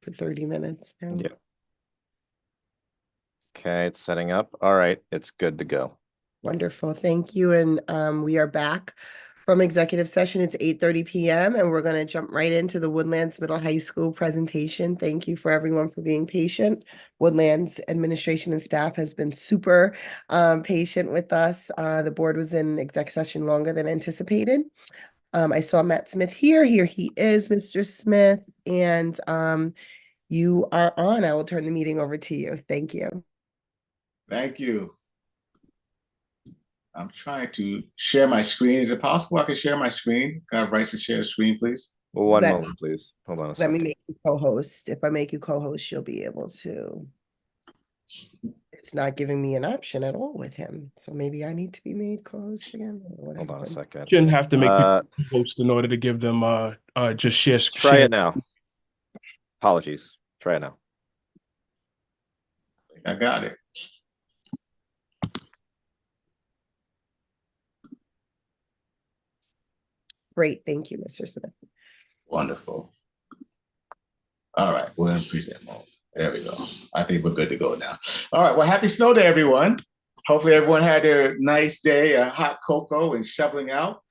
for 30 minutes now. Yeah. Okay, it's setting up. All right, it's good to go. Wonderful. Thank you. And we are back from executive session. It's 8:30 p.m. and we're going to jump right into the Woodlands Middle High School presentation. Thank you for everyone for being patient. Woodlands administration and staff has been super patient with us. The board was in exec session longer than anticipated. I saw Matt Smith here. Here he is, Mr. Smith. And you are on. I will turn the meeting over to you. Thank you. Thank you. I'm trying to share my screen. Is it possible I can share my screen? Can I have rights to share the screen, please? Well, one moment, please. Hold on a Let second. me make you co-host. If I make you co-host, you'll be able to. It's not giving me an option at all with him. So maybe I need to be made co-host again. What Hold on a happened? second. Shouldn't have to make people host in order to give them just share. Try it now. Apologies. Try it now. I got it. Great. Thank you, Mr. Smith. Wonderful. All right, we're in present mode. There we go. I think we're good to go now. All right, well, happy snow day, everyone. Hopefully everyone had their nice day, a hot cocoa and shoveling out.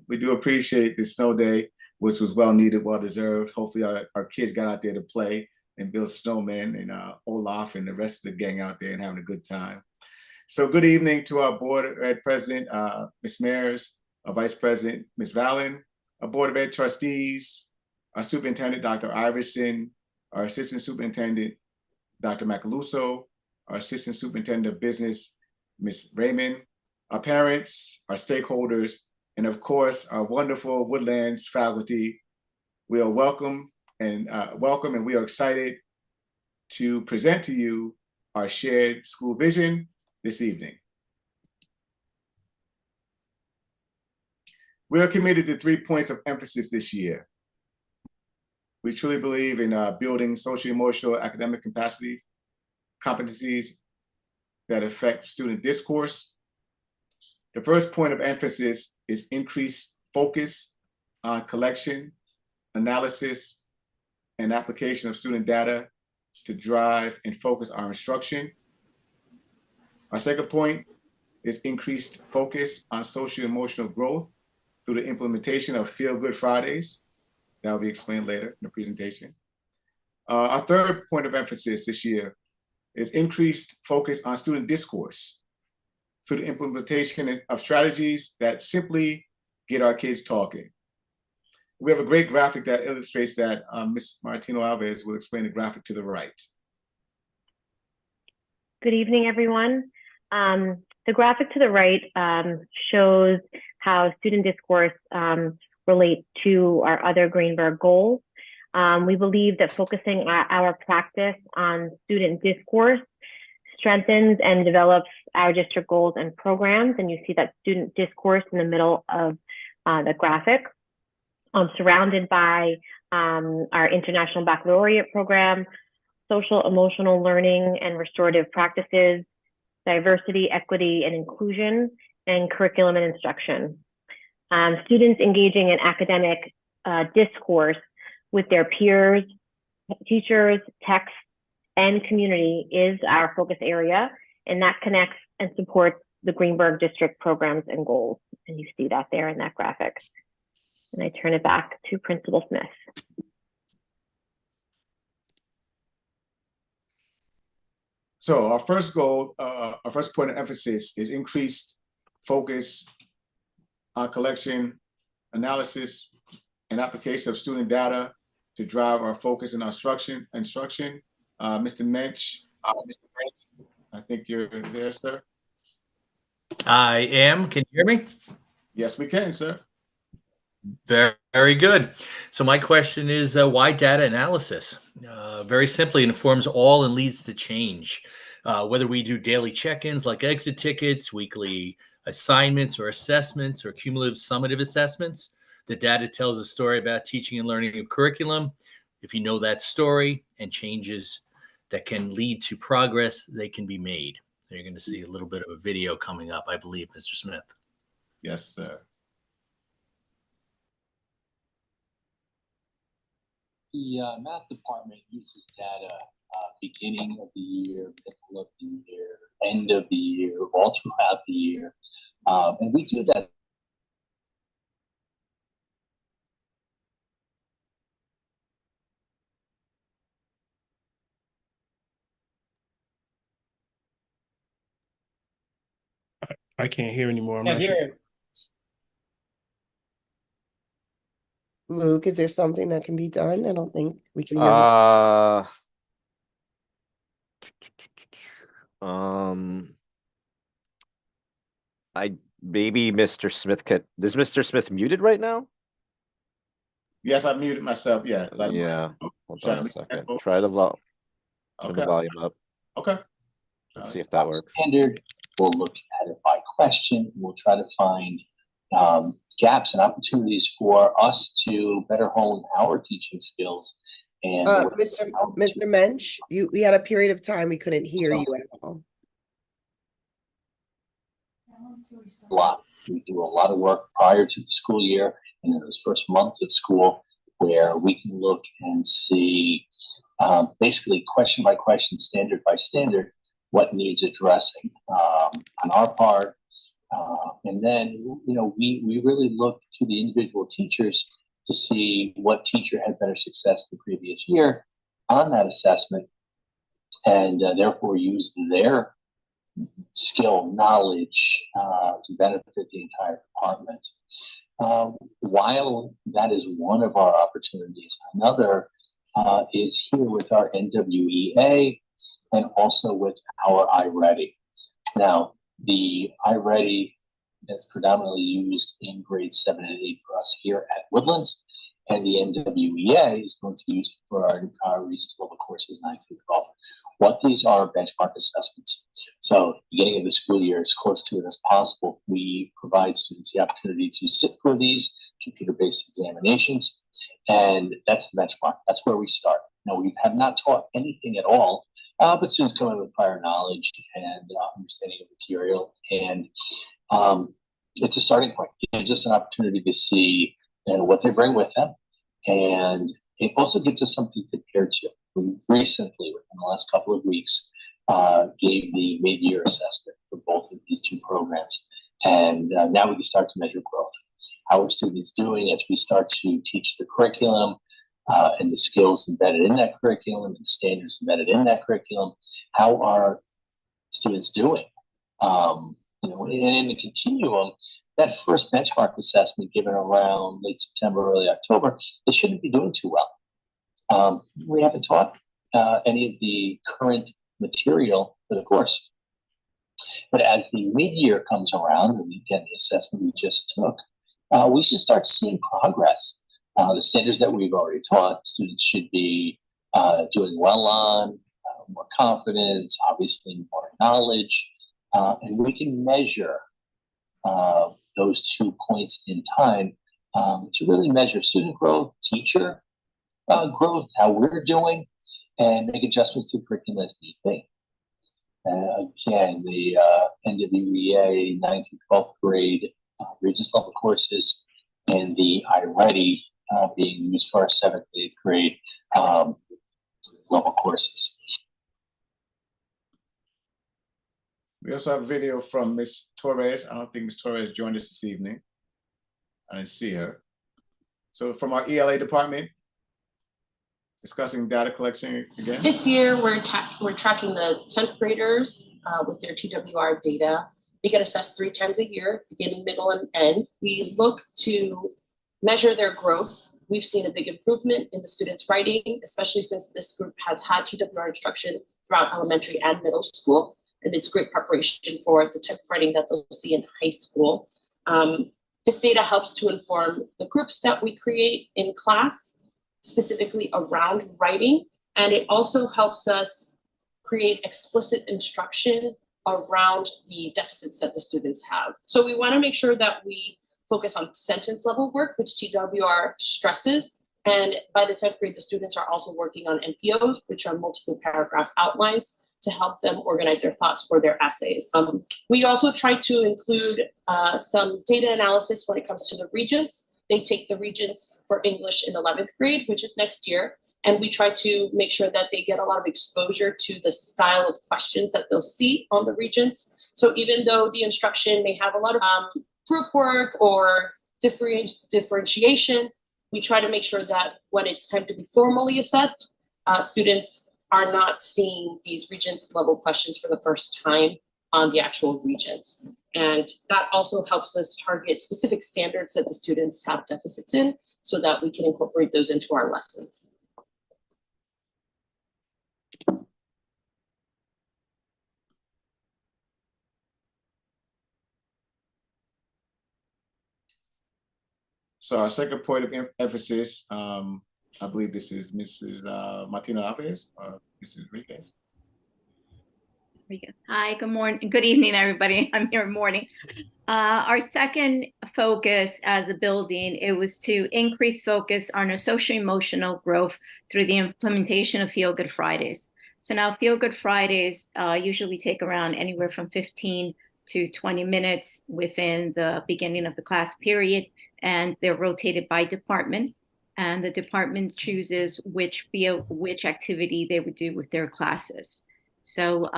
We do appreciate the snow day, which was well needed, well deserved. Hopefully our kids got out there to play and build snowmen, and Olaf and the rest of the gang out there and having a good time. So good evening to our board ed president, Ms. Mares, our vice president, Ms. Vallon, our board of ed trustees, our superintendent, Dr. Iverson, our assistant superintendent, Dr. Macaluso, our assistant superintendent of business, Ms. Raymond, our parents, our stakeholders, and of course, our wonderful Woodlands faculty. We are welcome and we are excited to present to you our shared school vision this evening. We are committed to 3 points of emphasis this year. We truly believe in building social-emotional academic competencies that affect student discourse. The first point of emphasis is increased focus on collection, analysis, and application of student data to drive and focus our instruction. Our second point is increased focus on social-emotional growth through the implementation of Feel Good Fridays. That will be explained later in the presentation. Our third point of emphasis this year is increased focus on student discourse through the implementation of strategies that simply get our kids talking. We have a great graphic that illustrates that. Ms. Martino Alvarez will explain the graphic to the right. Good evening, everyone. The graphic to the right shows how student discourse relate to our other Greenburgh goals. We believe that focusing our practice on student discourse strengthens and develops our district goals and programs. And you see that student discourse in the middle of the graphic, surrounded by our International Baccalaureate program, social emotional learning and restorative practices, diversity, equity, and inclusion, and curriculum and instruction. Students engaging in academic discourse with their peers, teachers, texts, and community is our focus area, and that connects and supports the Greenburgh district programs and goals. And you see that there in that graphic. And I turn it back to Principal Smith. So our first goal, our first point of emphasis is increased focus on collection, analysis, and application of student data to drive our focus in our instruction. Mr. Mensch, I think you're there, sir. I am. Can you hear me? Yes, we can, sir. Very, very good. So my question is, why data analysis? Very simply, it informs all and leads to change. Whether we do daily check-ins like exit tickets, weekly assignments or assessments, or cumulative summative assessments, the data tells a story about teaching and learning of curriculum. If you know that story and changes that can lead to progress, they can be made. You're going to see a little bit of a video coming up, I believe, Mr. Smith. Yes, sir. The math department uses data beginning of the year, middle of the year, end of the year, all throughout the year. And we do that. I can't hear anymore. I'm Can't not sure. hear. Luke, is there something that can be done? I don't think we can hear. Maybe Mr. Smith is Mr. Smith muted right now? Yes, I muted myself. Yeah. Yeah. Hold on a Shut second. me- Try the turn the Okay. volume up. Okay. Let's see if that works. Standard. We'll look at it by question. We'll try to find gaps and opportunities for us to better hone our teaching skills. And Mr. Mensch, we had a period of time we couldn't hear you at all. We do a lot of work prior to the school year and in those first months of school where we can look and see basically question by question, standard by standard, what needs addressing on our part. And then, you know, we really look to the individual teachers to see what teacher had better success the previous year on that assessment and therefore use their skill, knowledge to benefit the entire department. While that is one of our opportunities, another is here with our NWEA and also with our iReady. Now, the iReady is predominantly used in grades 7 and 8 for us here at Woodlands, and the NWEA is going to be used for our research level courses 9 through 12. What these are benchmark assessments. So, beginning of the school year, as close to it as possible, we provide students the opportunity to sit for these computer-based examinations, and that's the benchmark. That's where we start. Now, we have not taught anything at all, but students come in with prior knowledge and understanding of material, and it's a starting point. It gives us an opportunity to see what they bring with them, and it also gives us something to compare to. We recently, within the last couple of weeks, gave the mid-year assessment for both of these two programs, and now we can start to measure growth. How are students doing as we start to teach the curriculum and the skills embedded in that curriculum and the standards embedded in that curriculum? How are students doing? You know, and in the continuum, that first benchmark assessment given around late September, early October, they shouldn't be doing too well. We haven't taught any of the current material for the course. But as the mid-year comes around, and again, the assessment we just took, we should start seeing progress. The standards that we've already taught, students should be doing well on, more confidence, obviously more knowledge, and we can measure those 2 points in time to really measure student growth, teacher growth, how we're doing, and make adjustments to curriculum as need be. Again, the NWEA 9th through 12th grade Regents level courses and the iReady being used for our 7th and 8th grade level courses. We also have a video from Ms. Torres. I don't think Ms. Torres joined us this evening. I didn't see her. So from our ELA department, discussing data collection again. This year, we're tracking the 10th graders with their TWR data. They get assessed 3 times a year, beginning, middle, and end. We look to measure their growth. We've seen a big improvement in the students' writing, especially since this group has had TWR instruction throughout elementary and middle school. And it's great preparation for the type of writing that they'll see in high school. This data helps to inform the groups that we create in class, specifically around writing. And it also helps us create explicit instruction around the deficits that the students have. So we want to make sure that we focus on sentence level work, which TWR stresses. And by the 10th grade, the students are also working on MPOs, which are multiple paragraph outlines, to help them organize their thoughts for their essays. We also try to include some data analysis when it comes to the regents. They take the regents for English in 11th grade, which is next year. And we try to make sure that they get a lot of exposure to the style of questions that they'll see on the Regents. So even though the instruction may have a lot of group work or differentiation, we try to make sure that when it's time to be formally assessed, students are not seeing these Regents level questions for the first time on the actual Regents. And that also helps us target specific standards that the students have deficits in so that we can incorporate those into our lessons. So our second point of emphasis, I believe this is Mrs. Martina Alvarez or Mrs. Enriquez. Hi, good morning, good evening, everybody. I'm here in morning. Our second focus as a building, it was to increase focus on our social emotional growth through the implementation of Feel Good Fridays. So now Feel Good Fridays usually take around anywhere from 15 to 20 minutes within the beginning of the class period, and they're rotated by department. And the department chooses which activity they would do with their classes. So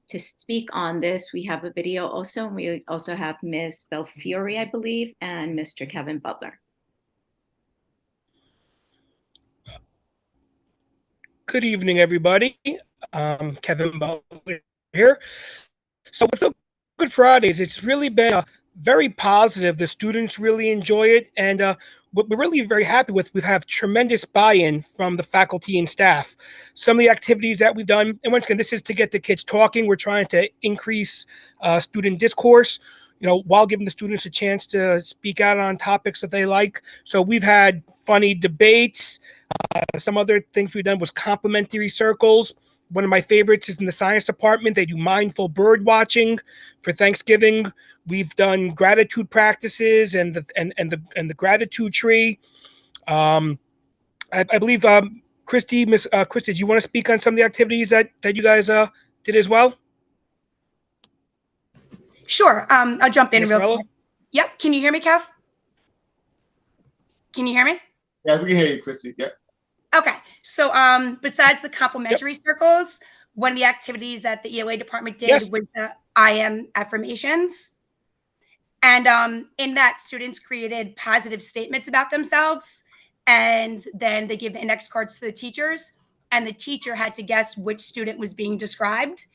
to speak on this, we have a video also, and we also have Ms. Belfiore, I believe, and Mr. Kevin Butler. Good evening, everybody. Kevin Butler here. So with the Good Fridays, it's really been very positive. The students really enjoy it, and what we're really very happy with, we have tremendous buy-in from the faculty and staff. Some of the activities that we've done, and once again, this is to get the kids talking. We're trying to increase student discourse, while giving the students a chance to speak out on topics that they like. So we've had funny debates. Some other things we've done was complimentary circles. One of my favorites is in the science department. They do mindful bird watching for Thanksgiving. We've done gratitude practices and the gratitude tree. I believe Christy, Miss Christy, do you want to speak on some of the activities that you guys did as well? Sure. I'll jump in Ms. real Morello? quick. Yep. Can you hear me, Kev? Can you hear me? Yeah, we can hear you, Christy. Yeah. Okay. So besides the complimentary circles, one of the activities that the ELA department did was the I am affirmations. And in that, students created positive statements about themselves. And then they gave the index cards to the teachers. And the teacher had to guess which student was being described.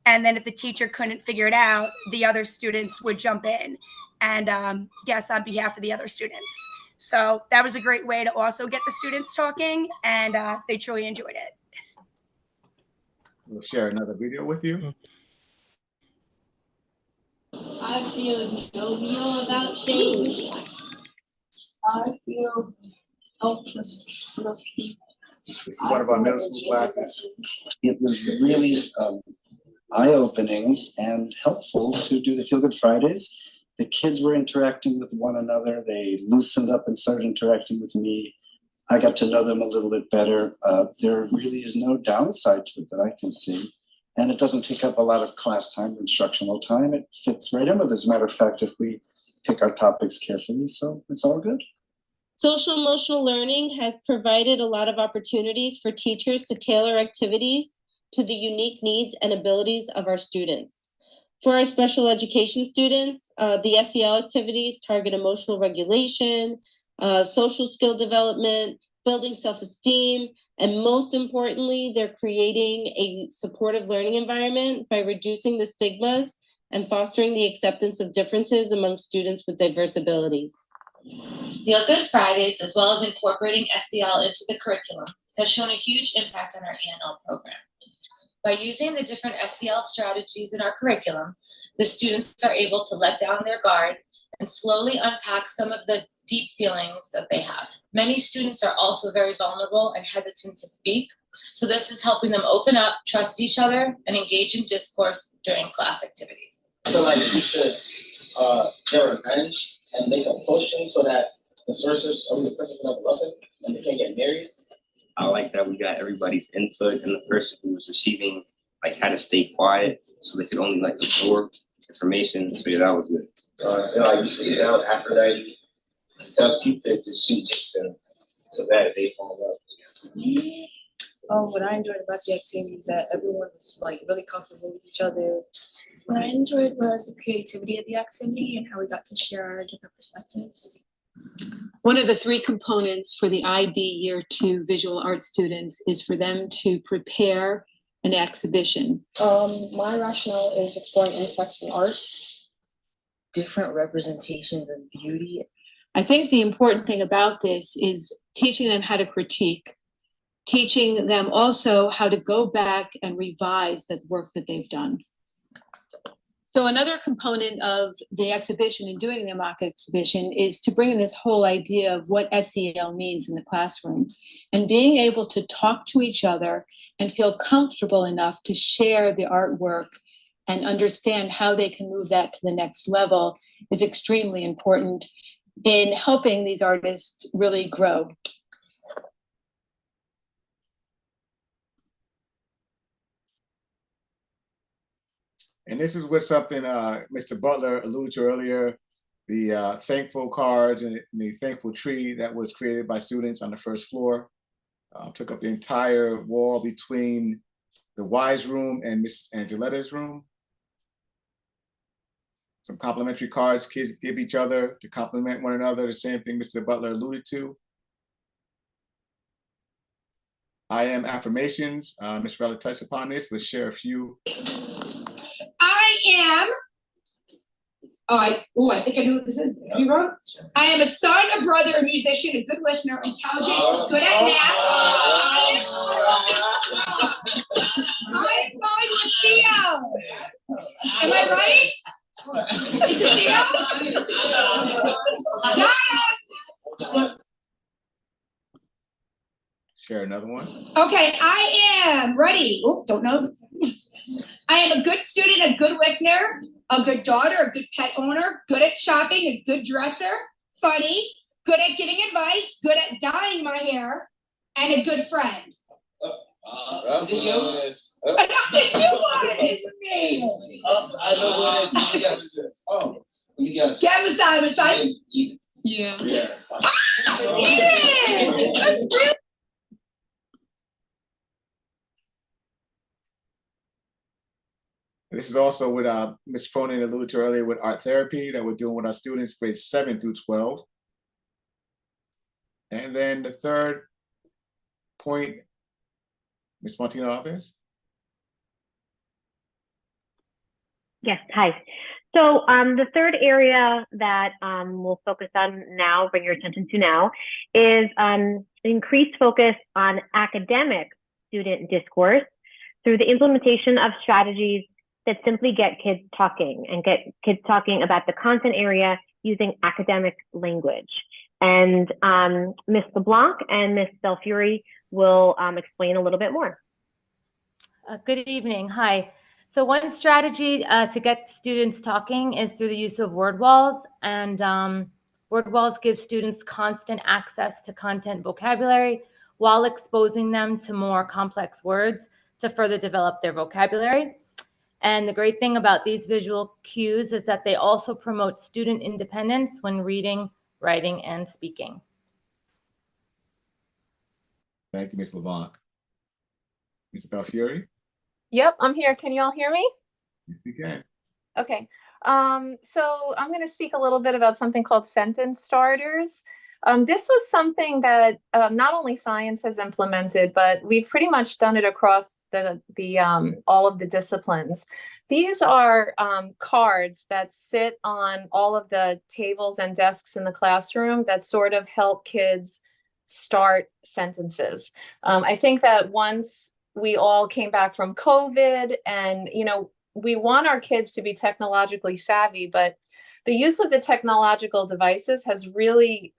And then if the teacher couldn't figure it out, the other students would jump in and guess on behalf of the other students. So that was a great way to also get the students talking, and they truly enjoyed it. We'll share another video with you. I feel jovial about change. I feel helpless. This is one of our middle school classes. It was really eye-opening and helpful to do the Feel Good Fridays. The kids were interacting with one another. They loosened up and started interacting with me. I got to know them a little bit better. There really is no downside to it that I can see. And it doesn't take up a lot of class time, instructional time. It fits right in with it. As a matter of fact, if we pick our topics carefully, so it's all good. Social emotional learning has provided a lot of opportunities for teachers to tailor activities to the unique needs and abilities of our students. For our special education students, the SEL activities target emotional regulation, social skill development, building self-esteem, and most importantly, they're creating a supportive learning environment by reducing the stigmas and fostering the acceptance of differences among students with diverse abilities. Feel Good Fridays, as well as incorporating SEL into the curriculum, has shown a huge impact on our ENL program. By using the different SEL strategies in our curriculum, the students are able to let down their guard and slowly unpack some of the deep feelings that they have. Many students are also very vulnerable and hesitant to speak, so this is helping them open up, trust each other, and engage in discourse during class activities. I feel like we should get a bench and make a potion so that the sources or the person can have a lesson and they can get married. I like that we got everybody's input, and the person who was receiving had to stay quiet so they could only absorb information. So yeah, that was good. You sit down after that, you tell people to shoot and so that they fall up. What I enjoyed about the activity is that everyone was like really comfortable with each other. What I enjoyed was the creativity of the activity and how we got to share our different perspectives. One of the three components for the IB Year 2 visual arts students is for them to prepare an exhibition. My rationale is exploring insects in art. Different representations of beauty. I think the important thing about this is teaching them how to critique, teaching them also how to go back and revise the work that they've done. So another component of the exhibition and doing the mock exhibition is to bring in this whole idea of what SEL means in the classroom and being able to talk to each other and feel comfortable enough to share the artwork and understand how they can move that to the next level is extremely important in helping these artists really grow. And this is what something Mr. Butler alluded to earlier, the thankful cards and the thankful tree that was created by students on the first floor. Took up the entire wall between the Wise room and Mrs. Angeletta's room. Some complimentary cards kids give each other to compliment one another, the same thing Mr. Butler alluded to. I am affirmations. Ms. Rella touched upon this. Let's share a few. I am. I think I know what this is. You wrote? I am a son, a brother, a musician, a good listener, intelligent, good at math. I'm going with Theo. Am I right? Is it Theo? Got him. Share another one. Okay, I am ready. Oh, don't know. I am a good student, a good listener, a good daughter, a good pet owner, good at shopping, a good dresser, funny, good at giving advice, good at dyeing my hair, and a good friend. Is it you? I got you one. It's me. I know what it is. Yes. Oh, you guys. Get beside. Yeah. That's really. This is also what Ms. Cronin alluded to earlier with art therapy that we're doing with our students grades 7 through 12. And then the third point, Ms. Martino Alves. Yes, hi. So the third area that we'll focus on now, bring your attention to now, is increased focus on academic student discourse through the implementation of strategies that simply get kids talking and get kids talking about the content area using academic language. And Ms. LeBlanc and Ms. Belfiore will explain a little bit more. Good evening. Hi. So one strategy to get students talking is through the use of word walls. And word walls give students constant access to content vocabulary while exposing them to more complex words to further develop their vocabulary. And the great thing about these visual cues is that they also promote student independence when reading, writing, and speaking. Thank you, Ms. LeBlanc. Ms. Belfiore? Yep, I'm here. Can you all hear me? Yes, we can. Okay. So I'm going to speak a little bit about something called sentence starters. This was something that not only science has implemented, but we've pretty much done it across all of the disciplines. These are cards that sit on all of the tables and desks in the classroom that sort of help kids start sentences. I think that once we all came back from COVID and, we want our kids to be technologically savvy, but the use of the technological devices has really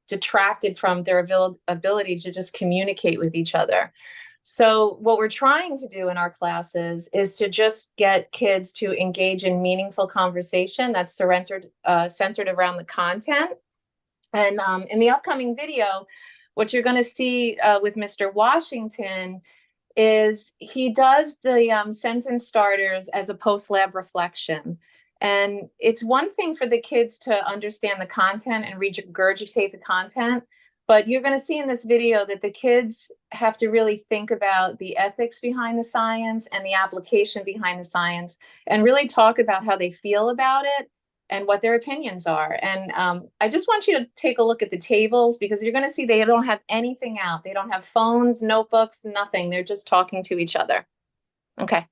detracted from their ability to just communicate with each other. So what we're trying to do in our classes is to just get kids to engage in meaningful conversation that's centered around the content. And in the upcoming video, what you're going to see with Mr. Washington is he does the sentence starters as a post-lab reflection. And it's one thing for the kids to understand the content and regurgitate the content, But you're going to see in this video that the kids have to really think about the ethics behind the science and the application behind the science, and really talk about how they feel about it and what their opinions are. And I just want you to take a look at the tables, because you're going to see they don't have anything out. They don't have phones, notebooks, nothing. They're just talking to each other. Okay.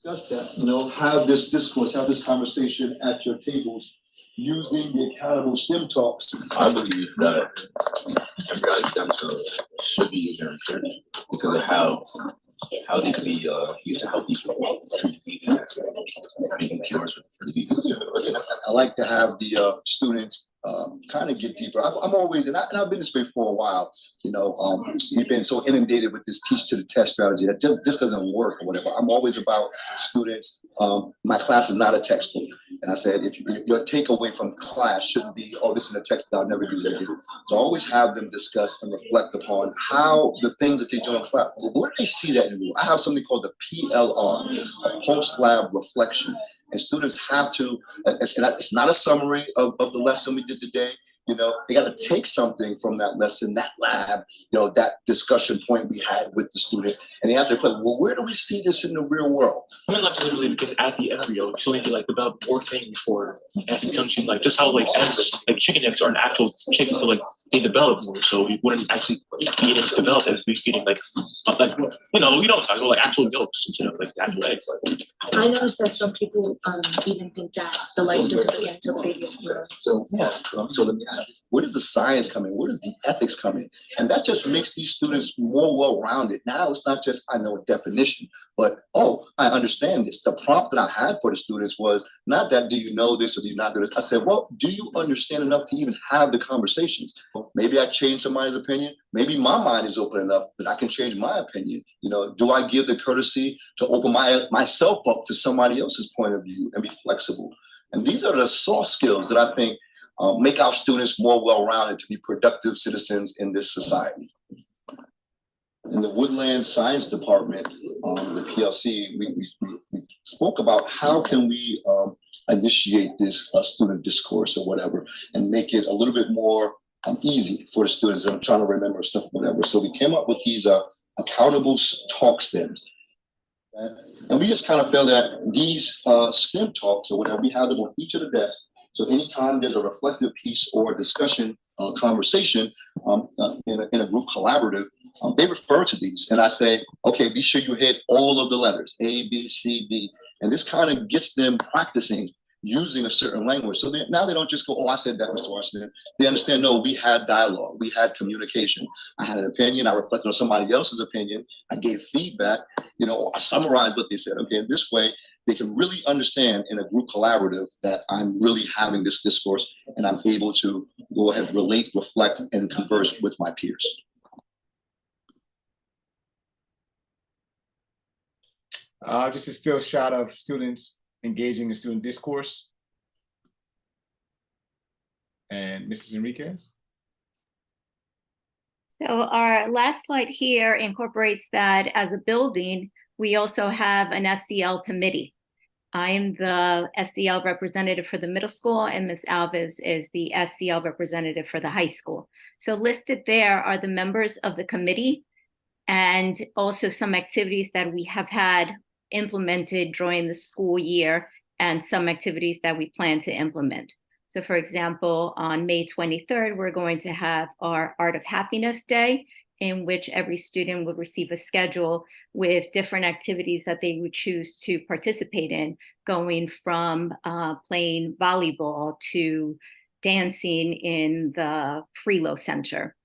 Discuss that, have this discourse, have this conversation at your tables using the accountable STEM talks. I believe that embryonic stem cells should be used in research because of how they could be used to help people treat diseases, making cures for diseases. I like to have the students kind of get deeper. I'm always, and I've been this way for a while, we've been so inundated with this teach to the test strategy that just doesn't work or whatever. I'm always about students. My class is not a textbook. And I said, if your takeaway from class shouldn't be, oh, this is a textbook, I'll never use it again. So I always have them discuss and reflect upon how the things that they do in class, where do they see that in the world? I have something called the PLR, a post-lab reflection. And students have to, it's not a summary of the lesson we did today. They got to take something from that lesson, that lab, that discussion point we had with the students, and they have to reflect, well, where do we see this in the real world? I mean, like literally, because at the embryo, showing you develop more things for as it comes to just how eggs, chicken eggs are an actual chicken, so they develop more, so we wouldn't actually be eating developed as we eating we don't talk about actual yolks instead of actual eggs. I noticed that some people even think that the light doesn't begin until the baby is born. So let me ask you, where does the science come in? Where does the ethics come in? And that just makes these students more well-rounded. Now it's not just, I know a definition, but, oh, I understand this. The prompt that I had for the students was not that, do you know this or do you not do this? I said, well, do you understand enough to even have the conversations? Maybe I changed somebody's opinion. Maybe my mind is open enough that I can change my opinion. Do I give the courtesy to open myself up to somebody else's point of view and be flexible? And these are the soft skills that I think make our students more well-rounded to be productive citizens in this society. In the Woodland Science Department, the PLC, we spoke about how can we initiate this student discourse or whatever and make it a little bit more easy for the students. I'm trying to remember stuff, whatever. So we came up with these accountable talk stems. And we just kind of feel that these STEM talks or whatever, we have them on each of the desks. So anytime there's a reflective piece or a discussion conversation in a group collaborative, they refer to these. And I say, okay, be sure you hit all of the letters, A, B, C, D. And this kind of gets them practicing using a certain language. So now they don't just go, oh, I said that, Mr. Washington. They understand, no, we had dialogue, we had communication. I had an opinion, I reflected on somebody else's opinion, I gave feedback, I summarized what they said. Okay, in this way, they can really understand in a group collaborative that I'm really having this discourse and I'm able to go ahead, relate, reflect, and converse with my peers. Just a still shot of students engaging in student discourse. And Mrs. Enriquez. So our last slide here incorporates that as a building, we also have an SEL committee. I am the SEL representative for the middle school, and Ms. Alves is the SEL representative for the high school. So listed there are the members of the committee and also some activities that we have had implemented during the school year and some activities that we plan to implement. So for example, on May 23rd, we're going to have our Art of Happiness Day, in which every student will receive a schedule with different activities that they would choose to participate in, going from playing volleyball to dancing in the Freelo Center.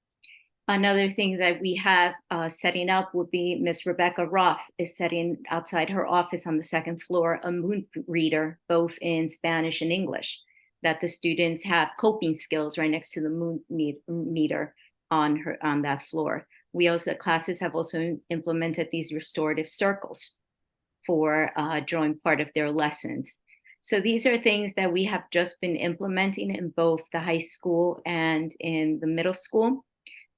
Another thing that we have setting up would be Miss Rebecca Roth is setting outside her office on the second floor a moon reader, both in Spanish and English, that the students have coping skills right next to the moon meter on that floor. Classes have also implemented these restorative circles for drawing part of their lessons. So these are things that we have just been implementing in both the high school and in the middle school.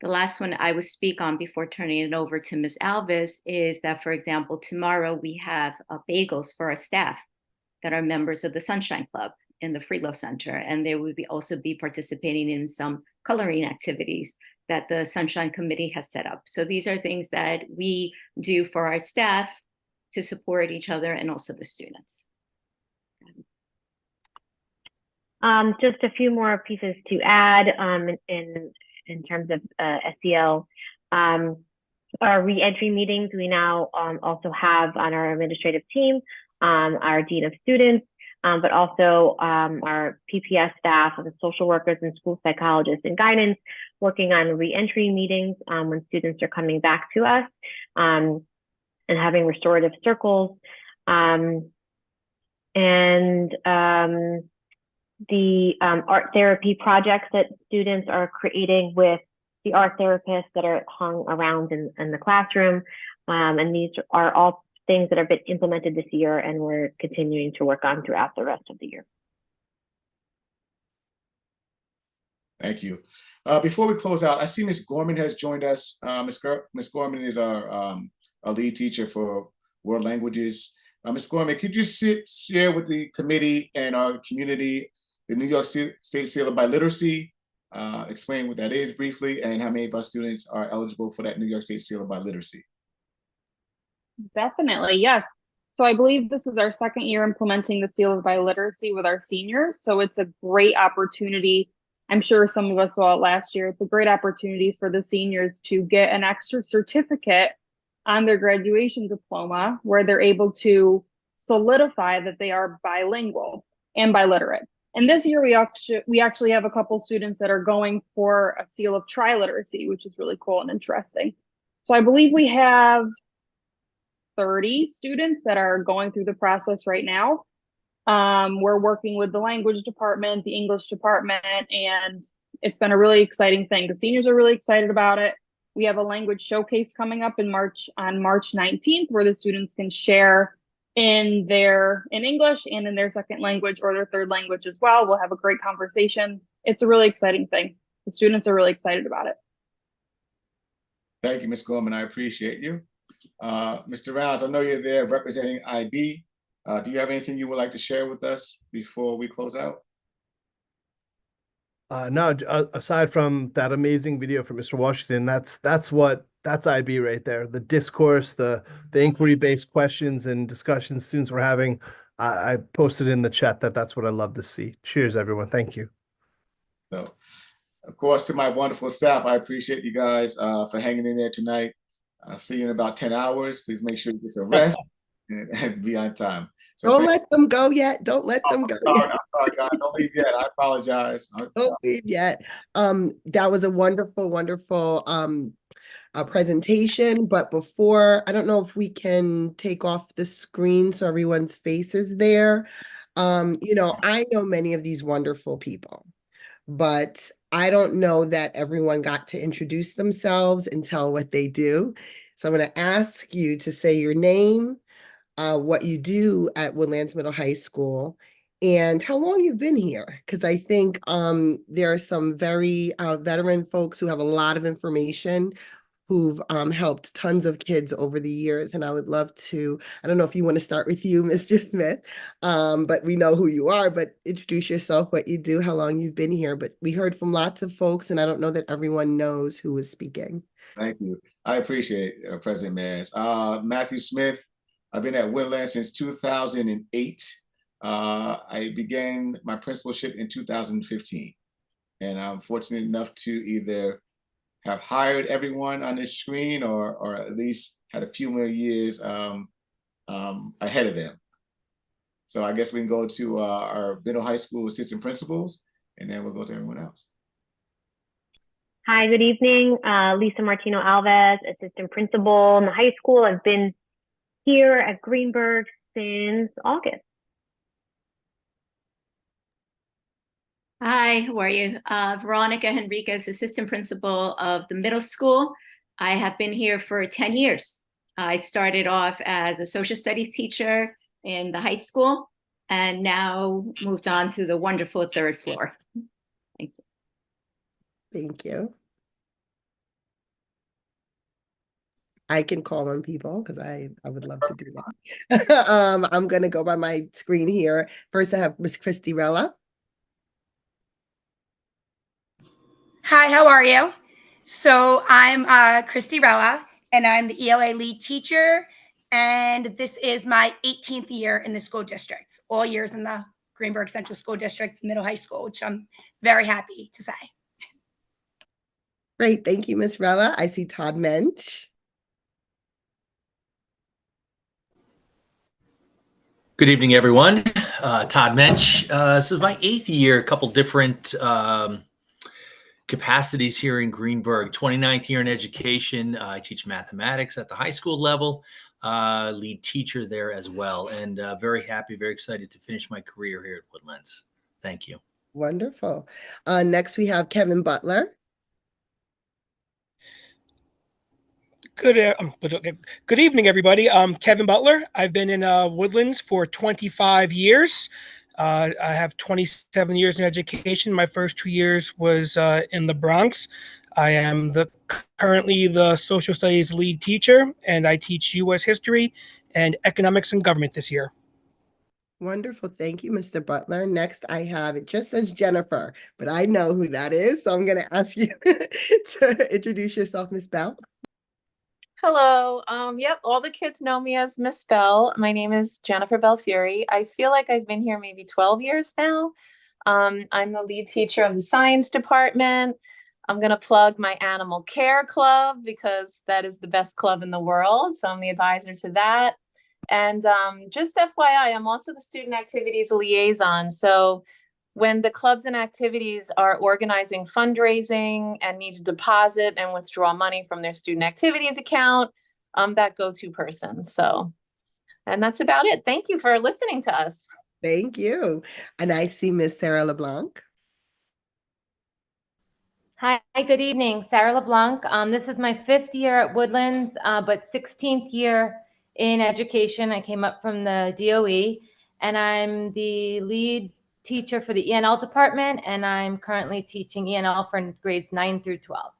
The last one I will speak on before turning it over to Ms. Alves is that, for example, tomorrow we have bagels for our staff that are members of the Sunshine Club. in the Friedloh Center, and they would also be participating in some coloring activities that the Sunshine Committee has set up. So these are things that we do for our staff to support each other and also the students. Just a few more pieces to add in terms of SEL. Our re-entry meetings, we now also have on our administrative team, our Dean of Students, but also our PPS staff, the social workers and school psychologists and guidance, working on re-entry meetings when students are coming back to us, and having restorative circles. The art therapy projects that students are creating with the art therapists that are hung around in the classroom. And these are all things that have been implemented this year and we're continuing to work on throughout the rest of the year. Thank you. Before we close out, I see Ms. Gorman has joined us. Ms. Gorman is our lead teacher for world languages. Ms. Gorman, could you share with the committee and our community the New York State Seal of Biliteracy, explain what that is briefly, and how many of our students are eligible for that New York State Seal of Biliteracy? Definitely, yes. So I believe this is our second year implementing the Seal of Biliteracy with our seniors. So it's a great opportunity. I'm sure some of us saw it last year. It's a great opportunity for the seniors to get an extra certificate on their graduation diploma where they're able to solidify that they are bilingual and biliterate. And this year, we actually have a couple students that are going for a seal of triliteracy, which is really cool and interesting. So I believe we have 30 students that are going through the process right now. We're working with the language department, the English department, and it's been a really exciting thing. The seniors are really excited about it. We have a language showcase coming up on March 19th, where the students can share in English and in their second language or their third language as well. We'll have a great conversation. It's a really exciting thing. The students are really excited about it. Thank you, Ms. Gorman. I appreciate you. Mr. Rounds, I know you're there representing IB. Do you have anything you would like to share with us before we close out? No, aside from that amazing video from Mr. Washington, that's IB right there. The discourse, the inquiry-based questions and discussions students were having. I posted in the chat that's what I love to see. Cheers, everyone. Thank you. So, of course, to my wonderful staff, I appreciate you guys for hanging in there tonight. I'll see you in about 10 hours. Please make sure you get some rest and be on time. So don't let them go yet. Don't let them go yet. Sorry, God, don't leave yet. I apologize. Don't leave yet. That was a wonderful, wonderful presentation. But before, I don't know if we can take off the screen so everyone's face is there. You know, I know many of these wonderful people, but I don't know that everyone got to introduce themselves and tell what they do. So I'm going to ask you to say your name, what you do at Woodlands Middle High School, and how long you've been here. Because I think there are some very veteran folks who have a lot of information who've helped tons of kids over the years. And I would love to, I don't know if you want to start with you, Mr. Smith, but we know who you are, but introduce yourself, what you do, how long you've been here. But we heard from lots of folks, and I don't know that everyone knows who was speaking. Thank you. I appreciate it, President Maris. Matthew Smith. I've been at Woodlands since 2008. I began my principalship in 2015. And I'm fortunate enough to either have hired everyone on this screen or at least had a few more years ahead of them. So I guess we can go to our middle high school assistant principals, and then we'll go to everyone else. Hi, good evening. Lisa Martino Alves, assistant principal in the high school. I've been here at Greenburgh since August. Hi, how are you? Veronica Henriquez, assistant principal of the middle school. I have been here for 10 years. I started off as a social studies teacher in the high school and now moved on to the wonderful third floor. Thank you. Thank you. I can call on people because I would love to do that. I'm gonna go by my screen here. First, I have Miss Christy Rella. Hi, how are you? So I'm Christy Rella, and I'm the ELA lead teacher. And this is my 18th year in the school district, all years in the Greenburgh Central School District, middle high school, which I'm very happy to say. Great, thank you, Miss Rella. I see Todd Mensch. Good evening, everyone. Todd Mensch. This is my 8th year, a couple different capacities here in Greenburgh. 29th year in education. I teach mathematics at the high school level, lead teacher there as well, and very happy, very excited to finish my career here at Woodlands. Thank you. Wonderful. Next, we have Kevin Butler. Good evening, everybody. I'm Kevin Butler. I've been in Woodlands for 25 years. I have 27 years in education. My first 2 years was in the Bronx. I am currently the social studies lead teacher, and I teach U.S. history and economics and government this year. Wonderful. Thank you, Mr. Butler. Next, I have, it just says Jennifer, but I know who that is. So I'm going to ask you to introduce yourself, Miss Bell. Hello. Yep, all the kids know me as Miss Bell. My name is Jennifer Belfiore. I feel like I've been here maybe 12 years now. I'm the lead teacher of the science department. I'm going to plug my animal care club because that is the best club in the world. So I'm the advisor to that. And just FYI, I'm also the student activities liaison. So when the clubs and activities are organizing fundraising and need to deposit and withdraw money from their student activities account, that go-to person. So, and that's about it. Thank you for listening to us. Thank you. And I see Miss Sarah LeBlanc. Hi, good evening. Sarah LeBlanc. This is my 5th year at Woodlands, but 16th year in education. I came up from the DOE, and I'm the lead teacher for the ENL department, and I'm currently teaching ENL for grades 9 through 12.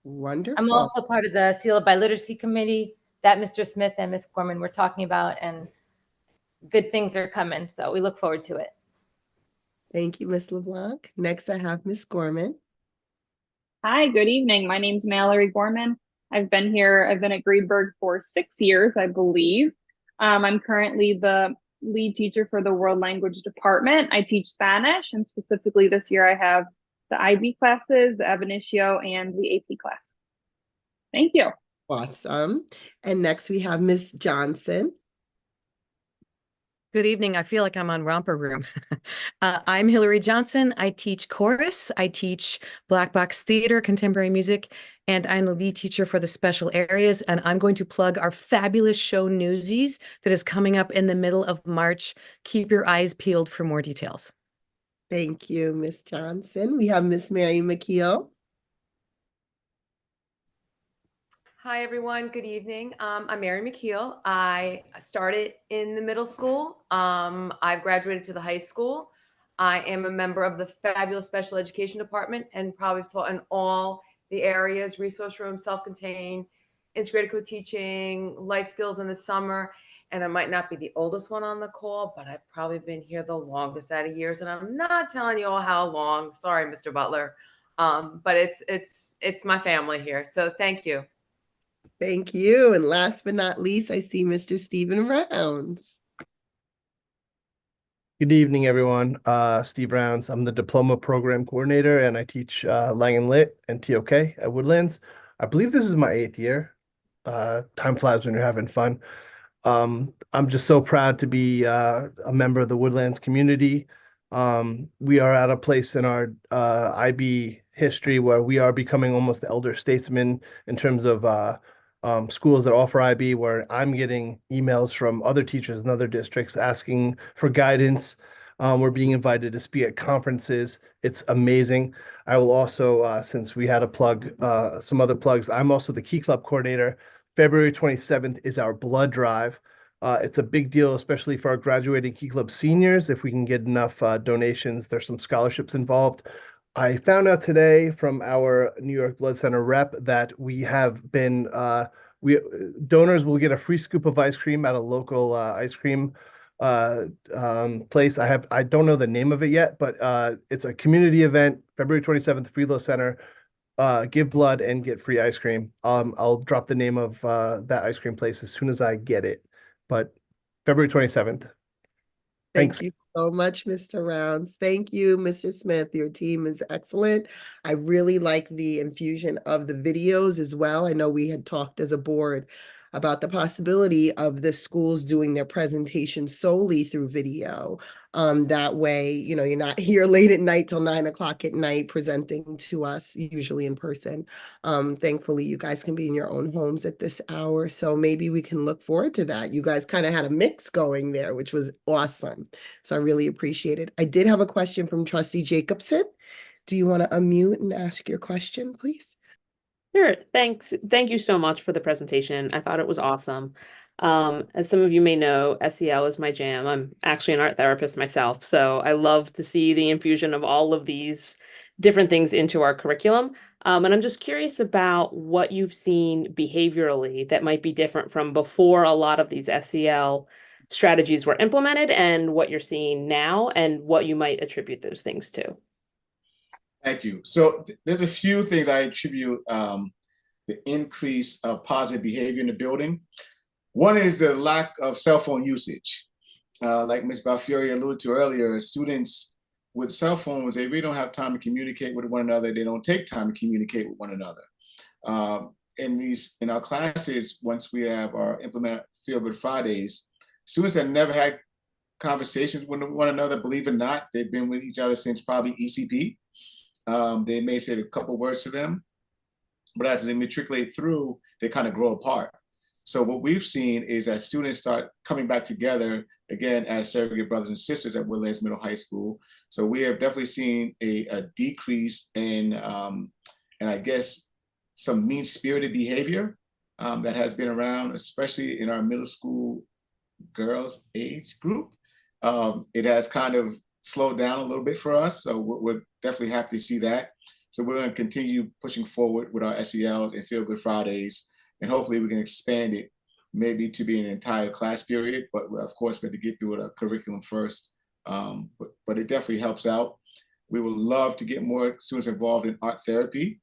Wonderful. I'm also part of the Seal of Biliteracy Committee that Mr. Smith and Ms. Gorman were talking about, and good things are coming, so we look forward to it. Thank you, Miss LeBlanc. Next, I have Miss Gorman. Hi, good evening. My name's Mallory Gorman. I've been at Greenburgh for 6 years, I believe. I'm currently the lead teacher for the world language department. I teach Spanish, and specifically this year I have the IB classes, the ab initio, and the AP class. Thank you. Awesome. And next we have Miss Johnson. Good evening. I feel like I'm on Romper Room. I'm Hillary Johnson. I teach chorus. I teach Black Box Theater, contemporary music, and I'm the lead teacher for the special areas. And I'm going to plug our fabulous show Newsies that is coming up in the middle of March. Keep your eyes peeled for more details. Thank you, Miss Johnson. We have Miss Mary McKeel. Hi, everyone. Good evening. I'm Mary McKeel. I started in the middle school. I've graduated to the high school. I am a member of the fabulous special education department and probably taught in all the areas, resource room, self-contained, integrated co-teaching, life skills in the summer. And I might not be the oldest one on the call, but I've probably been here the longest out of years. And I'm not telling you all how long. Sorry, Mr. Butler. But it's my family here. So thank you. Thank you. And last but not least, I see Mr. Stephen Rounds. Good evening, everyone. Steve Rounds. I'm the diploma program coordinator, and I teach Lang and Lit and TOK at Woodlands. I believe this is my 8th year. Time flies when you're having fun. I'm just so proud to be a member of the Woodlands community. We are at a place in our IB history where we are becoming almost the elder statesmen in terms of schools that offer IB, where I'm getting emails from other teachers in other districts asking for guidance. We're being invited to speak at conferences. It's amazing. I will also, since we had a plug, some other plugs, I'm also the Key Club coordinator. February 27th is our blood drive. It's a big deal, especially for our graduating Key Club seniors. If we can get enough donations, there's some scholarships involved. I found out today from our New York Blood Center rep that we have been donors will get a free scoop of ice cream at a local ice cream place. I don't know the name of it yet, but it's a community event, February 27th, Freelo Center. Give blood and get free ice cream. I'll drop the name of that ice cream place as soon as I get it. But February 27th. Thank you so much, Mr. Rounds. Thank you, Mr. Smith. Your team is excellent. I really like the infusion of the videos as well. I know we had talked as a board about the possibility of the schools doing their presentation solely through video. That way, you know, you're not here late at night till 9 o'clock at night presenting to us, usually in person. Thankfully, you guys can be in your own homes at this hour. So maybe we can look forward to that. You guys kind of had a mix going there, which was awesome. So I really appreciate it. I did have a question from Trustee Jacobson. Do you want to unmute and ask your question, please? Sure. Thanks. Thank you so much for the presentation. I thought it was awesome. As some of you may know, SEL is my jam. I'm actually an art therapist myself, so I love to see the infusion of all of these different things into our curriculum. And I'm just curious about what you've seen behaviorally that might be different from before a lot of these SEL strategies were implemented and what you're seeing now and what you might attribute those things to. Thank you. So there's a few things I attribute the increase of positive behavior in the building. One is the lack of cell phone usage. Like Ms. Balfieri alluded to earlier, students with cell phones, they really don't have time to communicate with one another. They don't take time to communicate with one another. In our classes, once we have our implement Feel Good Fridays, students have never had conversations with one another, believe it or not. They've been with each other since probably ECP. They may say a couple words to them, but as they matriculate through, they kind of grow apart. So what we've seen is that students start coming back together again as surrogate brothers and sisters at Woodlands Middle High School. So we have definitely seen a decrease in, and I guess, some mean-spirited behavior that has been around, especially in our middle school girls age group. It has kind of slowed down a little bit for us. So we're definitely happy to see that. So we're going to continue pushing forward with our SELs and Feel Good Fridays, and hopefully we can expand it maybe to be an entire class period. But of course, we have to get through a curriculum first. But it definitely helps out. We would love to get more students involved in art therapy.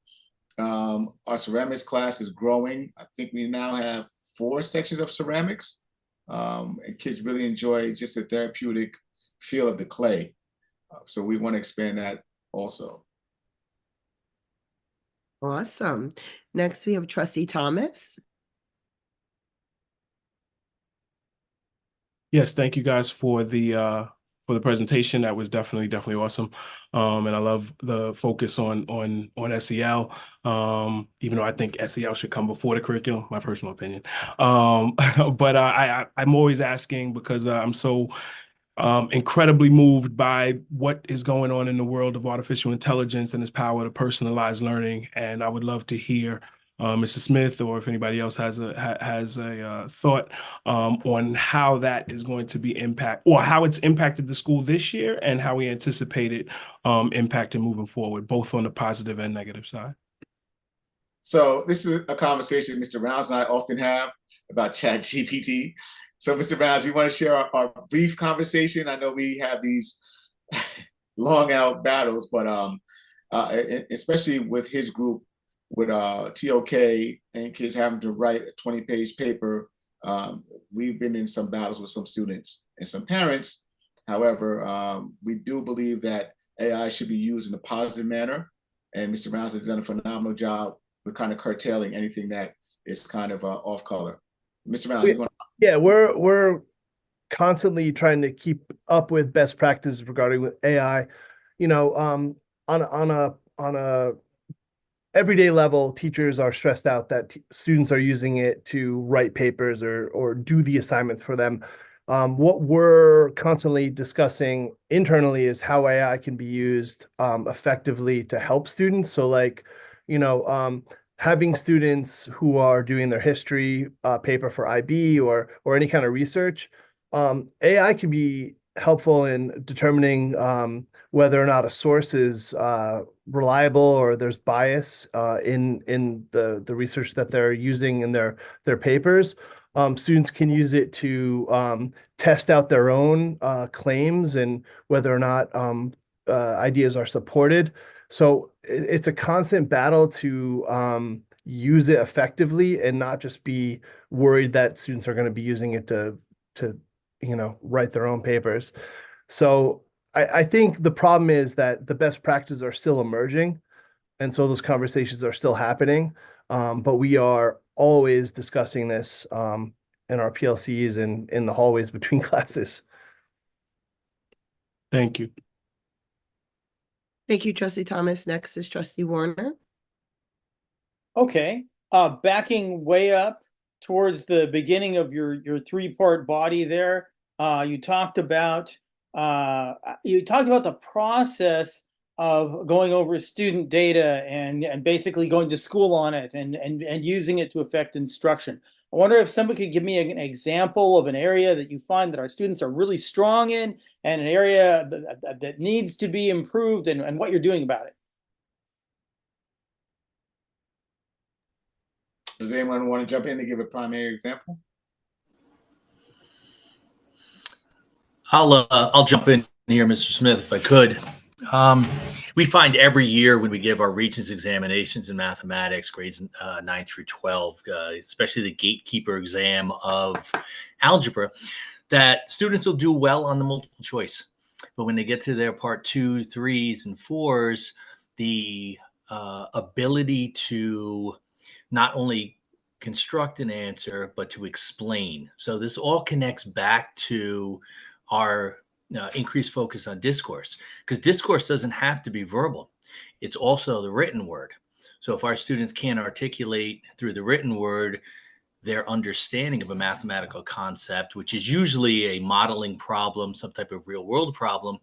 Our ceramics class is growing. I think we now have 4 sections of ceramics. And kids really enjoy just the therapeutic feel of the clay. So we want to expand that also. Awesome. Next, we have Trustee Thomas. Yes, thank you guys for the presentation. That was definitely awesome. And I love the focus on SEL. Even though I think SEL should come before the curriculum, my personal opinion. But I'm always asking because I'm so incredibly moved by what is going on in the world of artificial intelligence and its power to personalize learning. And I would love to hear Mr. Smith, or if anybody else has a thought on how that is going to be how it's impacted the school this year and how we anticipate it impacting moving forward, both on the positive and negative side. So this is a conversation Mr. Rounds and I often have about ChatGPT. So Mr. Rounds, you want to share our brief conversation? I know we have these long out battles, but especially with his group, with TOK and kids having to write a 20-page paper, we've been in some battles with some students and some parents. However, we do believe that AI should be used in a positive manner. And Mr. Rounds has done a phenomenal job with kind of curtailing anything that is kind of off color. Mr. Rounds, you want to... Yeah, we're constantly trying to keep up with best practices regarding AI. You know, on a everyday level, teachers are stressed out that students are using it to write papers or do the assignments for them. What we're constantly discussing internally is how AI can be used effectively to help students. So like, you know, having students who are doing their history paper for IB or any kind of research, AI can be helpful in determining whether or not a source is reliable or there's bias in the research that they're using in their papers. Students can use it to test out their own claims and whether or not ideas are supported. So it's a constant battle to use it effectively and not just be worried that students are going to be using it to write their own papers. So I think the problem is that the best practices are still emerging, and so those conversations are still happening. But we are always discussing this in our PLCs and in the hallways between classes. Thank you. Thank you, Trustee Thomas. Next is Trustee Warner. Okay, backing way up towards the beginning of your three-part body there, you talked about the process of going over student data and basically going to school on it and using it to affect instruction. I wonder if somebody could give me an example of an area that you find that our students are really strong in and an area that needs to be improved and what you're doing about it. Does anyone want to jump in to give a primary example? I'll jump in here, Mr. Smith, if I could. We find every year when we give our Regents examinations in mathematics, grades 9 through 12, especially the gatekeeper exam of algebra, that students will do well on the multiple choice. But when they get to their part 2, 3s, and 4s, the ability to not only construct an answer, but to explain. So this all connects back to our increased focus on discourse, because discourse doesn't have to be verbal. It's also the written word. So if our students can't articulate through the written word their understanding of a mathematical concept, which is usually a modeling problem, some type of real world problem,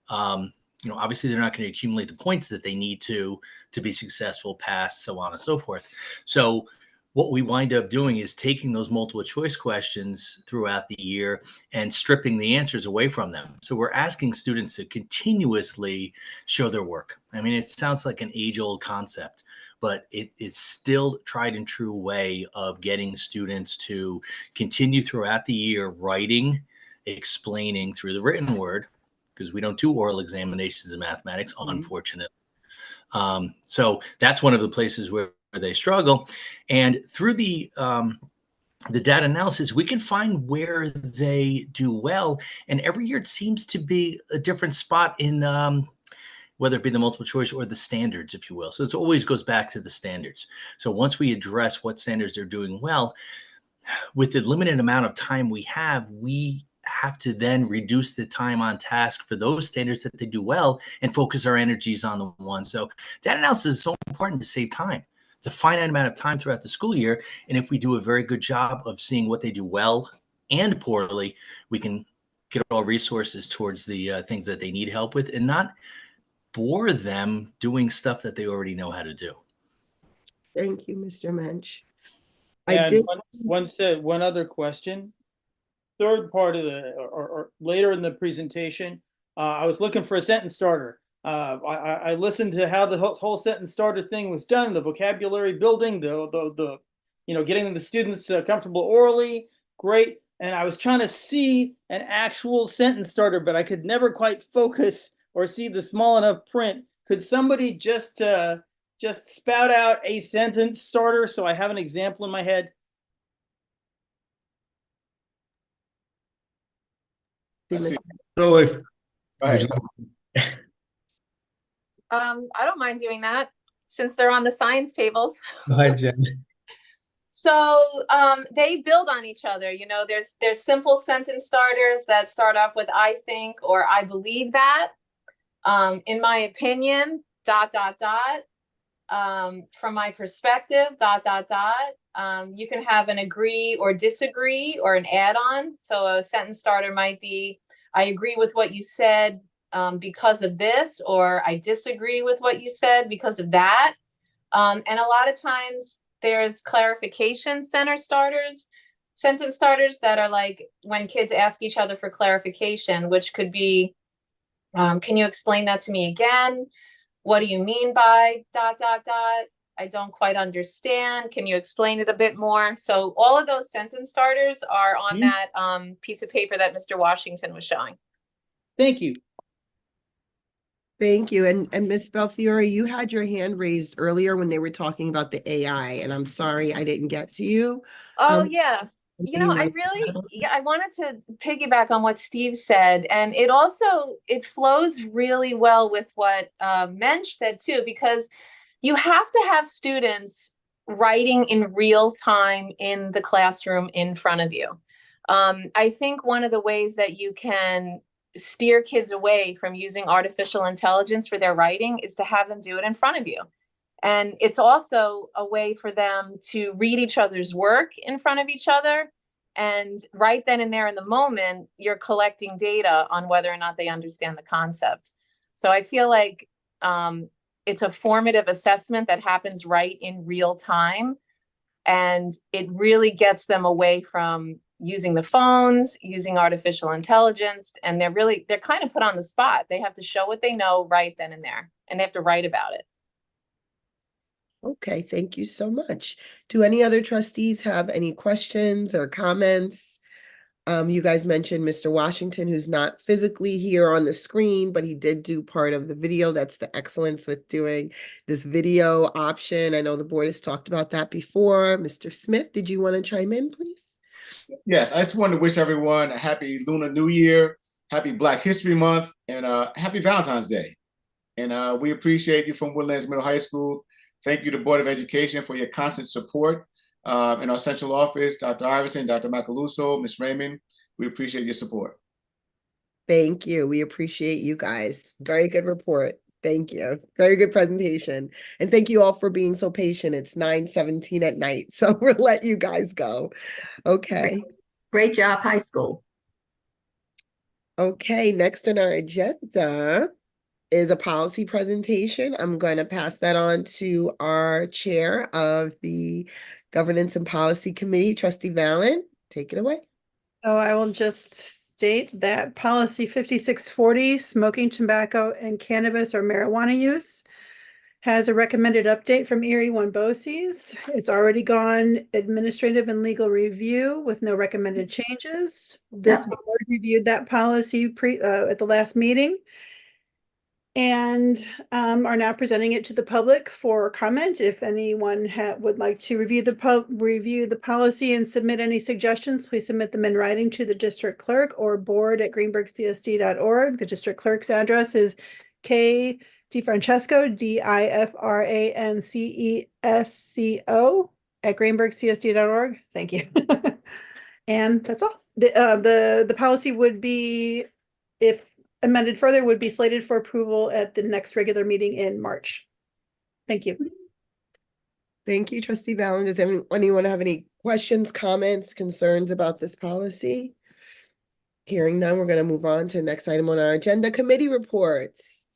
obviously they're not going to accumulate the points that they need to be successful, pass, so on and so forth. So what we wind up doing is taking those multiple choice questions throughout the year and stripping the answers away from them. So we're asking students to continuously show their work. I mean, it sounds like an age-old concept, but it is still tried and true way of getting students to continue throughout the year writing, explaining through the written word, because we don't do oral examinations in mathematics, unfortunately. So that's one of the places where they struggle. And through the data analysis, we can find where they do well. And every year it seems to be a different spot in whether it be the multiple choice or the standards, if you will. So it always goes back to the standards. So once we address what standards they're doing well, with the limited amount of time we have to then reduce the time on task for those standards that they do well and focus our energies on the one. So data analysis is so important to save time. It's a finite amount of time throughout the school year. And if we do a very good job of seeing what they do well and poorly, we can get all resources towards the things that they need help with and not bore them doing stuff that they already know how to do. Thank you, Mr. Mensch. And one other question. Third part of or later in the presentation, I was looking for a sentence starter. I listened to how the whole sentence starter thing was done, the vocabulary building, the getting the students comfortable orally, great. And I was trying to see an actual sentence starter, but I could never quite focus or see the small enough print. Could somebody just spout out a sentence starter so I have an example in my head? So if I don't mind doing that since they're on the science tables. Hi, Jen. So they build on each other. There's simple sentence starters that start off with I think or I believe that. In my opinion, ... From my perspective, ... You can have an agree or disagree or an add-on. So a sentence starter might be, I agree with what you said because of this, or I disagree with what you said because of that. And a lot of times there's clarification center starters. sentence starters that are like when kids ask each other for clarification, which could be, can you explain that to me again? What do you mean by ... I don't quite understand. Can you explain it a bit more? So all of those sentence starters are on that piece of paper that Mr. Washington was showing. Thank you. Thank you. And Ms. Belfiore, you had your hand raised earlier when they were talking about the AI, and I'm sorry I didn't get to you. Oh, yeah. You know, I wanted to piggyback on what Steve said, and it flows really well with what Mensch said too, because you have to have students writing in real time in the classroom in front of you. I think one of the ways that you can steer kids away from using artificial intelligence for their writing is to have them do it in front of you. And it's also a way for them to read each other's work in front of each other. And right then and there in the moment, you're collecting data on whether or not they understand the concept. So I feel like it's a formative assessment that happens right in real time. And it really gets them away from using the phones, using artificial intelligence. And they're kind of put on the spot. They have to show what they know right then and there, and they have to write about it. Okay, thank you so much. Do any other trustees have any questions or comments? You guys mentioned Mr. Washington, who's not physically here on the screen, but he did do part of the video. That's the excellence with doing this video option. I know the board has talked about that before. Mr. Smith, did you want to chime in, please? Yes, I just wanted to wish everyone a happy Lunar New Year, happy Black History Month, and happy Valentine's Day. And we appreciate you from Woodlands Middle High School. Thank you to Board of Education for your constant support. In our central office, Dr. Iverson, Dr. Macaluso, Ms. Raymond, we appreciate your support. Thank you. We appreciate you guys. Very good report. Thank you. Very good presentation. And thank you all for being so patient. It's 9:17 at night, so we'll let you guys go. Okay. Great job, high school. Okay, next on our agenda is a policy presentation. I'm going to pass that on to our chair of the Governance and Policy Committee, Trustee Valen. Take it away. So I will just state that policy 5640, smoking, tobacco, and cannabis or marijuana use, has a recommended update from Erie One BOCES. It's already gone administrative and legal review with no recommended changes. This board reviewed that policy at the last meeting and are now presenting it to the public for comment. If anyone would like to review the policy and submit any suggestions, please submit them in writing to the district clerk or board@greenburghcsd.org. The district clerk's address is K. DiFrancesco, DiFrancesco @greenburghcsd.org. Thank you. And that's all. The policy would be, if amended further, would be slated for approval at the next regular meeting in March. Thank you. Thank you, Trustee Valen. Does anyone have any questions, comments, concerns about this policy? Hearing none, we're going to move on to the next item on our agenda, committee reports.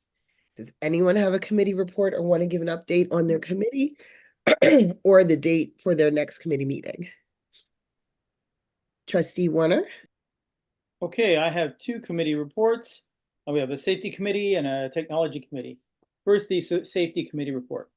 Does anyone have a committee report or want to give an update on their committee or the date for their next committee meeting? Trustee Warner. Okay, I have two committee reports. We have a safety committee and a technology committee. First, the safety committee report.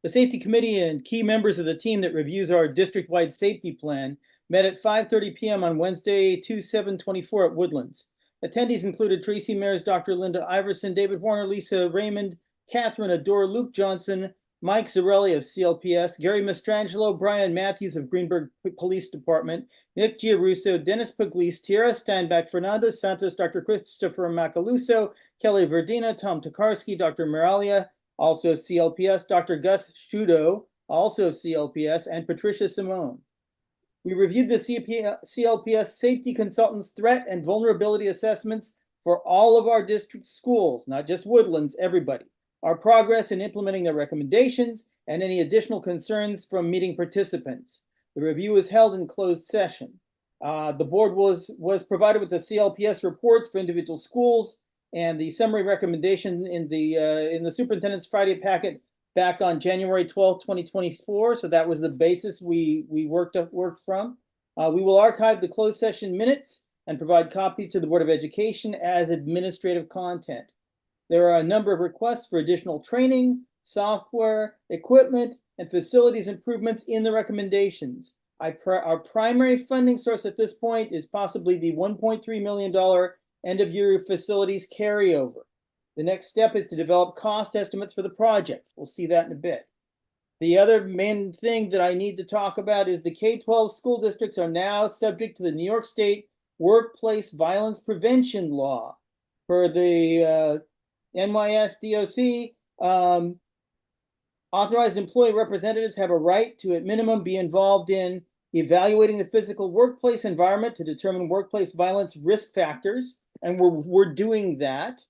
The safety committee and key members of the team that reviews our district-wide safety plan met at 5:30 p.m. on Wednesday, 2/7/24 at Woodlands. Attendees included Tracy Mares, Dr. Linda Iverson, David Warner, Lisa Raymond, Catherine Adore, Luke Johnson, Mike Zarelli of CLPS, Gary Mastrangelo, Brian Matthews of Greenburgh Police Department, Nick Giarusso, Dennis Pugliese, Tierra Steinbeck, Fernando Santos, Dr. Christopher Macaluso, Kelly Verdina, Tom Tokarski, Dr. Miralia, also of CLPS, Dr. Gus Shudo, also of CLPS, and Patricia Simone. We reviewed the CLPS safety consultants' threat and vulnerability assessments for all of our district schools, not just Woodlands, everybody. Our progress in implementing their recommendations and any additional concerns from meeting participants. The review was held in closed session. The board was provided with the CLPS reports for individual schools and the summary recommendation in the superintendent's Friday packet back on January 12th, 2024. So that was the basis we worked from. We will archive the closed session minutes and provide copies to the Board of Education as administrative content. There are a number of requests for additional training, software, equipment, and facilities improvements in the recommendations. Our primary funding source at this point is possibly the $1.3 million end of year facilities carryover. The next step is to develop cost estimates for the project. We'll see that in a bit. The other main thing that I need to talk about is the K-12 school districts are now subject to the New York State Workplace Violence Prevention Law. For the NYSDOC, authorized employee representatives have a right to, at minimum, be involved in evaluating the physical workplace environment to determine workplace violence risk factors, and we're doing that.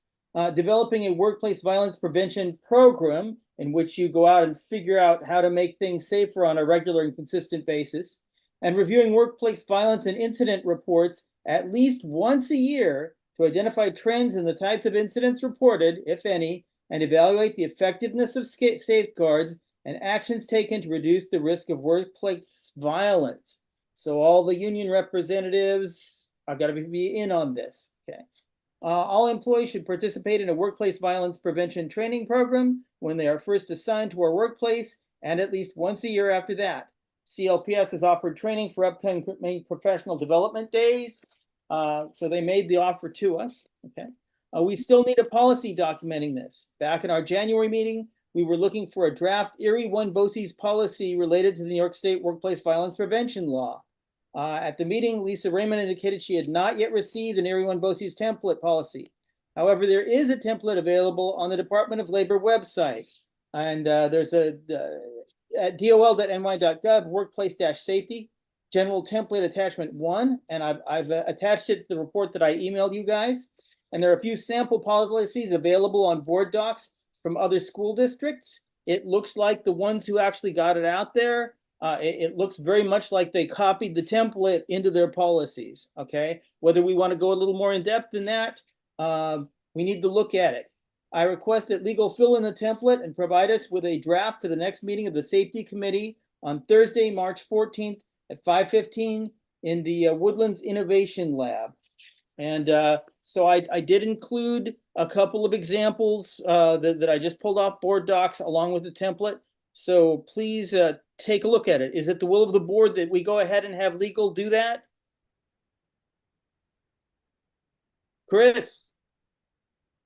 Developing a workplace violence prevention program in which you go out and figure out how to make things safer on a regular and consistent basis, and reviewing workplace violence and incident reports at least once a year to identify trends in the types of incidents reported, if any, and evaluate the effectiveness of safeguards and actions taken to reduce the risk of workplace violence. So all the union representatives are got to be in on this, okay? All employees should participate in a workplace violence prevention training program when they are first assigned to our workplace and at least once a year after that. CLPS has offered training for upcoming professional development days. So they made the offer to us, okay? We still need a policy documenting this. Back in our January meeting, we were looking for a draft Erie 1 BOCES policy related to the New York State Workplace Violence Prevention Law. At the meeting, Lisa Raymond indicated she had not yet received an Erie 1 BOCES template policy. However, there is a template available on the Department of Labor website. And there's a at dol.ny.gov workplace-safety general template attachment 1. And I've attached it to the report that I emailed you guys. And there are a few sample policies available on board docs from other school districts. It looks like the ones who actually got it out there, it looks very much like they copied the template into their policies, okay? Whether we want to go a little more in depth than that, we need to look at it. I request that legal fill in the template and provide us with a draft for the next meeting of the Safety Committee on Thursday, March 14th at 5:15 in the Woodlands Innovation Lab. And so I did include a couple of examples that I just pulled off board docs along with the template. So please take a look at it. Is it the will of the board that we go ahead and have legal do that? Chris?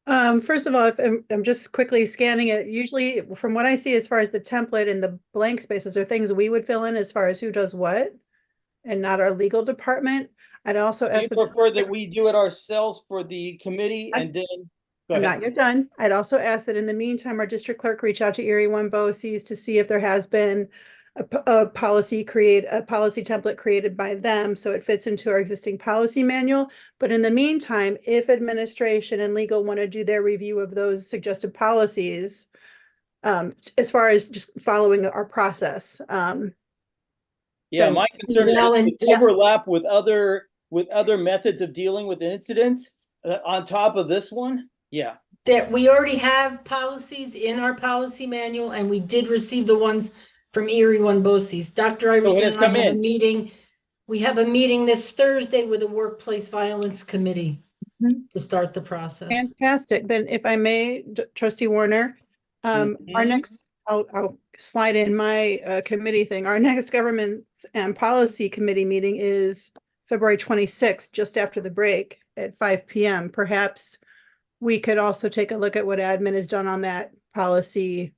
First of all, if I'm just quickly scanning it, usually from what I see as far as the template and the blank spaces are things we would fill in as far as who does what and not our legal department. I'd also So ask you the prefer that we do it ourselves for the committee and then go I'm ahead. not yet done. I'd also ask that in the meantime, our district clerk reach out to Erie 1 BOCES to see if there has been a policy template created by them so it fits into our existing policy manual. But in the meantime, if administration and legal want to do their review of those suggested policies, as far as just following our process. Yeah, my concern is the overlap with other methods of dealing with incidents on top of this one. Yeah. That we already have policies in our policy manual, and we did receive the ones from Erie 1 BOCES. Dr. Iverson and I have a meeting. We have a meeting this Thursday with the Workplace Violence Committee to start the process. Fantastic. Then if I may, Trustee Warner, our next, I'll slide in my committee thing. Our next Government and Policy Committee meeting is February 26th, just after the break at 5 p.m. Perhaps we could also take a look at what admin has done on that policy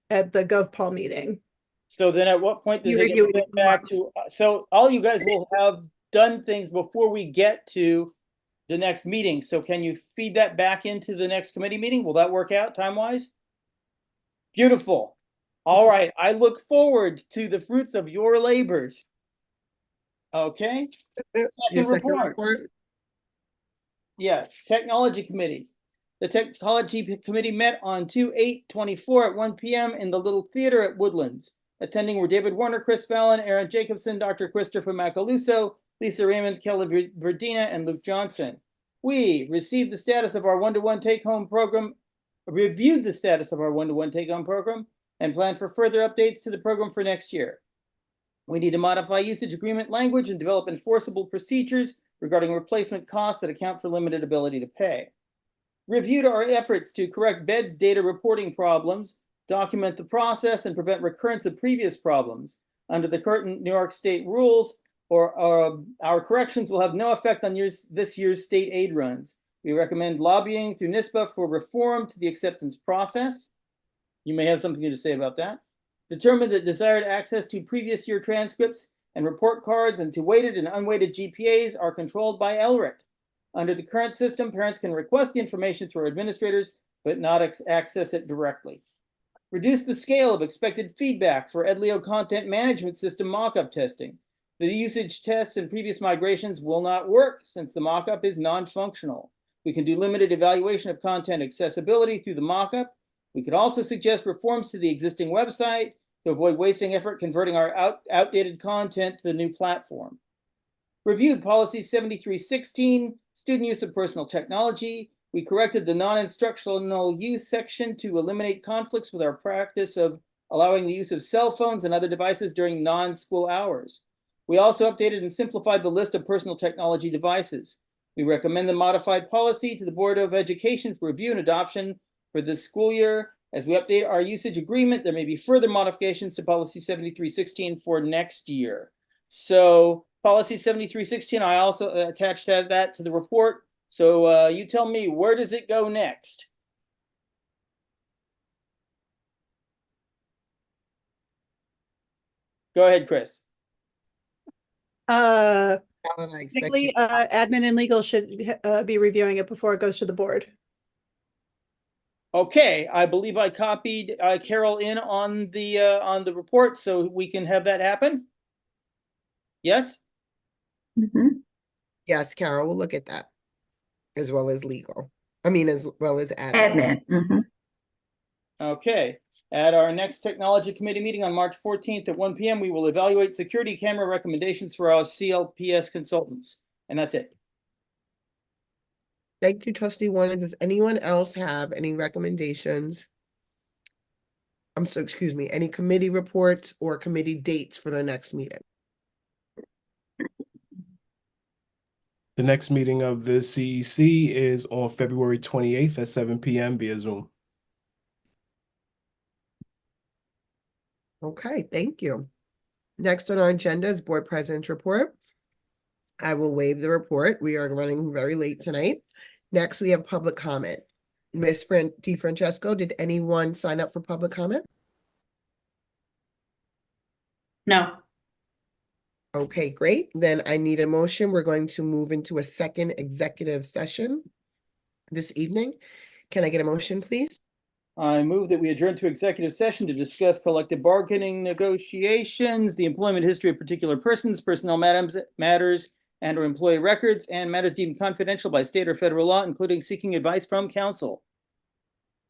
at the GovPol meeting. So then at what point does it get back to, so all you guys will have done things before we get to the next meeting. So can you feed that back into the next committee meeting? Will that work out time-wise? Beautiful. All right. I look forward to the fruits of your labors. Okay. Second report. Yes, Technology Committee. The Technology Committee met on 2/8/24 at 1 p.m. in the Little Theater at Woodlands. Attending were David Warner, Chris Fallon, Aaron Jacobson, Dr. Christopher Macaluso, Lisa Raymond, Kelly Verdina, and Luke Johnson. We received the status of our one-to-one take-home program, reviewed the status of our one-to-one take-home program, and plan for further updates to the program for next year. We need to modify usage agreement language and develop enforceable procedures regarding replacement costs that account for limited ability to pay. Reviewed our efforts to correct beds data reporting problems, document the process, and prevent recurrence of previous problems. Under the current New York State rules, our corrections will have no effect on this year's state aid runs. We recommend lobbying through NISBA for reform to the acceptance process. You may have something to say about that. Determine that desired access to previous year transcripts and report cards and to weighted and unweighted GPAs are controlled by LRIC. Under the current system, parents can request the information through administrators, but not access it directly. Reduce the scale of expected feedback for EdLeo content management system mockup testing. The usage tests and previous migrations will not work since the mockup is non-functional. We can do limited evaluation of content accessibility through the mockup. We could also suggest reforms to the existing website to avoid wasting effort converting our outdated content to the new platform. Reviewed policy 7316, student use of personal technology. We corrected the non-instructional use section to eliminate conflicts with our practice of allowing the use of cell phones and other devices during non-school hours. We also updated and simplified the list of personal technology devices. We recommend the modified policy to the Board of Education for review and adoption for this school year. As we update our usage agreement, there may be further modifications to policy 7316 for next year. So policy 7316, I also attached that to the report. So you tell me, where does it go next? Go ahead, Chris. Technically, admin and legal should be reviewing it before it goes to the board. Okay, I believe I copied Carol in on the report, so we can have that happen. Yes. Yes, Carol, we'll look at that as well as legal. I mean, as well as admin. Okay. At our next technology committee meeting on March 14th at 1 p.m., we will evaluate security camera recommendations for our CLPS consultants. And that's it. Thank you, Trustee Warner. Does anyone else have any recommendations? Excuse me, any committee reports or committee dates for the next meeting? The next meeting of the CEC is on February 28th at 7 p.m. via Zoom. Okay, thank you. Next on our agenda is Board President's report. I will waive the report. We are running very late tonight. Next, we have public comment. Ms. DeFrancesco, did anyone sign up for public comment? No. Okay, great. Then I need a motion. We're going to move into a second executive session this evening. Can I get a motion, please? I move that we adjourn to executive session to discuss collective bargaining negotiations, the employment history of particular persons, personnel matters, and or employee records, and matters deemed confidential by state or federal law, including seeking advice from counsel.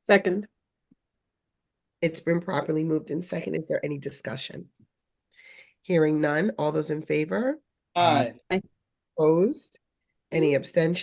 Second. It's been properly moved in second. Is there any discussion? Hearing none. All those in favor? Aye. Opposed? Any abstention?